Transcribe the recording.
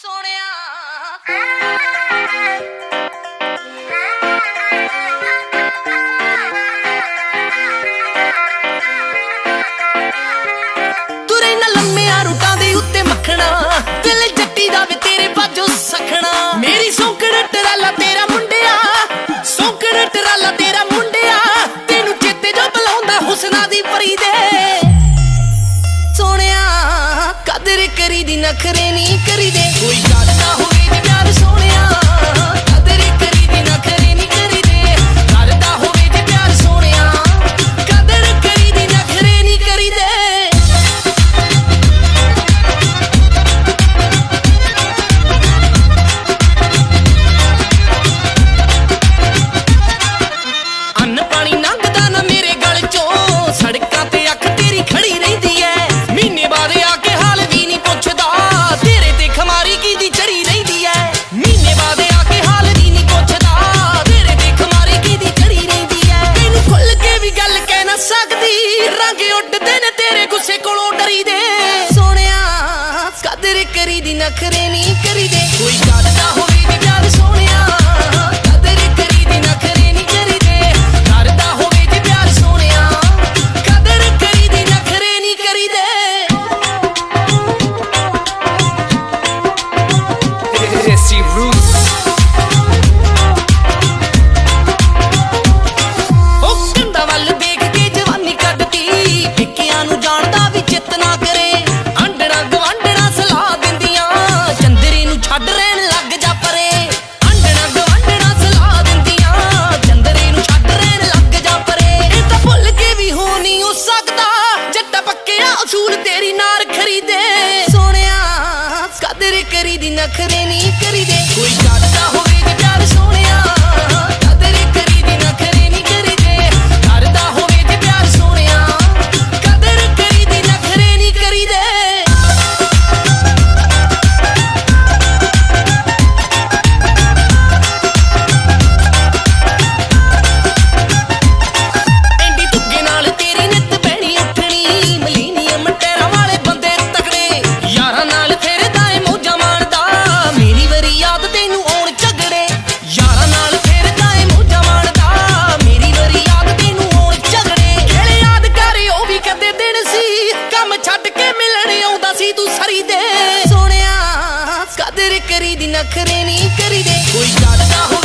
ਸੋਹਣਿਆ ਤੁਰੇ ਨਾ ਲੰਮਿਆਂ ਰੂਟਾਂ ਦੇ ਉੱਤੇ ਮੱਖਣਾ ਦਿਲ ਜੱਟੀ ਦਾ ਵੇ ਤੇਰੇ ਬਾਝੋਂ ਸਖਣਾ ਮੇਰੀ ਸੌਂਕੜ ਟਰਾਲਾ ਤੇਰਾ ਮੁੰਡਿਆ ਸੌਂਕੜ ਟਰਾਲਾ ਤੇਰਾ ਮੁੰਡਿਆ ਤੈਨੂੰ ਚੇਤੇ ਜੋ ਬੁਲਾਉਂਦਾ ਹੁਸਨਾ ਦੀ ਪਰੀ ਦੇ ਸੋਹਣਿਆ ਕਦਰ ਕਰੀ ਦੀ ਨਖਰੇ ਨਹੀਂ ਕਰੀ ਦੇ ਕੋਈ ਗੱਲ ਨਾ ਹੋਵੇ ਜੇ ਪਿਆਰ ਸੋਹਣਿਆ ਕਦਰ ਕਰੀ ਦੀ ਨਖਰੇ ਨਹੀਂ ਕਰੀ ਦੇ ਕਰਦਾ ਹੋਵੇ ਜੇ ਪਿਆਰ ਸੋਹਣਿਆ ਕਦਰ ਕਰੀ ਦੀ ਨਖਰੇ ਨਹੀਂ ਕਰੀ ਦੇ ਅੰਨ ਪਾਣੀ ਲੰਘਦਾ ਨਾ ਮੇਰੇ ਗਲ ਚੋਂ ਸੜਕਾਂ ਤੇ ਅੱਖ ਤੇਰੀ ਖੜੀ ਰਹਿੰਦੀ ਐ ਮਹੀਨੇ ਬਾਅਦ ਆ ਕੇ ਹਾਲ ਵੀ ਨਹੀਂ ਪੁੱਛਦਾ ਤੇਰੇ ਤੇ ਖਮਾਰੀ ਕੀਦੀ ਚੜੀ ਰਹਿੰਦੀ ਐ ਮਹੀਨੇ ਬਾਅਦ ਆ ਕੇ ਹਾਲ ਵੀ ਨਹੀਂ ਪੁੱਛਦਾ ਤੇਰੇ ਤੇ ਖਮਾਰੀ ਕੀਦੀ ਚੜੀ ਰਹਿੰਦੀ ਐ ਤੈਨੂੰ ਖੁੱਲ ਕੇ ਵੀ ਗੱਲ ਕਹਿ ਨਾ ਸਕਦੀ ਰੰਗ ਉੱਡਦੇ ਨੇ ਤੇਰੇ ਗੁੱਸੇ ਕੋਲੋਂ ਡਰੀ ਦੇ ਸੋਹਣਿਆ ਕਦਰ ਕਰੀ ਦੀ ਨਖਰੇ ਨਹੀਂ ਕਰੀ ਦੇ ਕੋਈ ਗੱਲ ਨਾ ਹੋਵੇ ਜੇ ਪਿਆਰ ਸੋਹਣਿਆ ਕਦਰ ਕਰੀ ਦੀ ਨਖਰੇ ਨਹੀਂ ਕਰੀ ਦੇ ਕਰਦਾ ਹੋਵੇ ਜੇ ਪਿਆਰ ਸੋਹਣਿਆ ਕਦਰ ਕਰੀ ਦੀ ਨਖਰੇ ਨਹੀਂ ਕਰੀ ਦੇ Desi Roots. ਉਹ ਕੰਧਾਂ ਵੱਲ ਦੇਖ ਕੇ ਜਵਾਨੀ ਕੱਢਤੀ ਫਿੱਕਿਆਂ ਨੂੰ ਜਾਣਦਾ ਵੀ ਚਿੱਤ ਨਾ ਕਰੇ ਆਂਡਣਾ ਗਵਾਂਡਣਾ ਸਲਾਹ ਦਿੰਦੀਆਂ ਚੰਦਰੇ ਨੂੰ ਛੱਡ ਰਹਿਣ ਲੱਗ ਜਾ ਪਰੇ ਆਂਡਣਾ ਗਵਾਂਡਣਾ ਸਲਾਹ ਦਿੰਦੀਆਂ ਚੰਦਰੇ ਨੂੰ ਛੱਡ ਰਹਿਣ ਲੱਗ ਜਾ ਪਰੇ ਇਹ ਤਾਂ ਭੁੱਲ ਕੇ ਵੀ ਹੋ ਨਹੀਂ ਹੋ ਸਕਦਾ ਜੱਟਾ ਪੱਕਿਆ ਅਸੂਲ ਤੇਰੀ ਨਾਰ ਖਰੀਦੇ ਸੋਹਣਿਆ ਕਦਰ ਕਰੀ ਦੀ ਨਖਰੇ ਨਹੀਂ ਕਰੀ ਦੇ ਕੋਈ ਕਰਦਾ ਹੋਵੇ ਜੇ ਪਿਆਰ ਸੋਹਣਿਆ ਕਦਰ ਕਰੀ ਦੀ ਨਖਰੇ ਨਹੀਂ ਕਰੀ ਦੇ ਕਰਦਾ ਹੋਵੇ ਜੇ ਪਿਆਰ ਸੋਹਣਿਆ ਕਦਰ ਕਰੀ ਦੀ ਨਖਰੇ ਨਹੀਂ ਕਰੀ ਦੇ ਐਂਡੀ ਧੁੱਗੇ ਨਾਲ ਤੇਰੀ ਨਿੱਤ ਬਹਿਣੀ ਉੱਠਣੀ ਮਲੀਨੀਅਮ ਟੈਰਾਂ ਵਾਲੇ ਬੰਦੇ ਤਕੜੇ ਯਾਰਾਂ ਨਾਲ ਫਿਰਦਾ ਏ ਮੌਜਾਂ ਮਾਣਦਾ ਮੇਰੀ ਵਾਰੀ ਯਾਦ ਤੈਨੂੰ ਆਉਣ ਝਗੜੇ ਯਾਰਾਂ ਨਾਲ ਫਿਰਦਾ ਏ ਮੌਜਾਂ ਮਾਣਦਾ ਮੇਰੀ ਵਾਰੀ ਯਾਦ ਤੈਨੂੰ ਆਉਣ ਝਗੜੇ ਕਿਹੜੇ ਯਾਦ ਕਰੇ ਉਹ ਵੀ ਕਦੇ ਦਿਨ ਸੀ ਕੰਮ ਛੱਡ ਕੇ ਮਿਲਣ ਆਉਂਦਾ ਸੀ ਤੂੰ ਸਰੀ ਦੇ ਸੋਹਣਿਆ ਕਦਰ ਕਰੀ ਦੀ ਨਖਰੇ ਨਹੀਂ ਕਰੀ ਦੇ ਕੋਈ ਗੱਲ ਨਾ ਹੋਵੇ